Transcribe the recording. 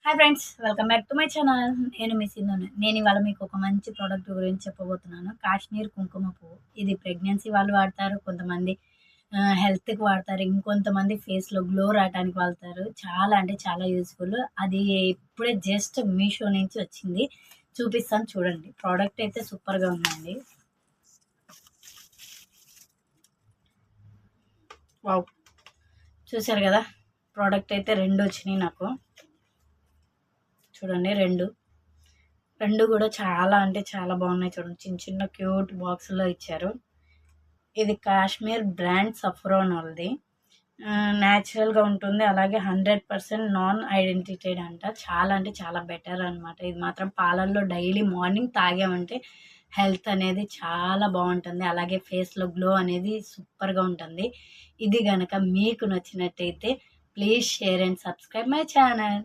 Hi friends, welcome back to my channel. నేను మీ సింధుని. నేను ఇవాళ మీకు ఒక మంచి ప్రోడక్ట్ గురించి చెప్పబోతున్నాను. కాశ్మీర్ కుంకుమ పువ్వు. ఇది ప్రెగ్నెన్సీ వాళ్ళు వాడతారు, కొంతమంది హెల్త్‌కి వాడతారు, ఇంకొంతమంది ఫేస్‌లో గ్లో రావటానికి వాడతారు. చాలా అంటే చాలా యూజ్‌ఫుల్. అది ఇప్పుడే జస్ట్ మీషో నుంచి వచ్చింది. చూపిస్తాను చూడండి. ప్రోడక్ట్ అయితే సూపర్‌గా ఉందండి. వావ్! చూసారు కదా! ప్రోడక్ట్ అయితే 2 వచ్చినాయి నాకు. చూడండి 2 కూడా చాలా అంటే చాలా బాగున్నాయి. చూడండి, చిన్న చిన్న క్యూట్ బాక్స్‌లో ఇచ్చారు. ఇది కాశ్మీర్ బ్రాండ్ సఫ్రాన్ వాళ్ళది. న్యాచురల్‌గా ఉంటుంది. అలాగే 100% నాన్ ఐడెంటిటెడ్ అంట. చాలా అంటే చాలా బెటర్ అనమాట. ఇది మాత్రం పాలల్లో డైలీ మార్నింగ్ తాగామంటే హెల్త్ అనేది చాలా బాగుంటుంది. అలాగే ఫేస్‌లో గ్లో అనేది సూపర్‌గా ఉంటుంది. ఇది గనక మీకు నచ్చినట్టయితే please share and subscribe my channel.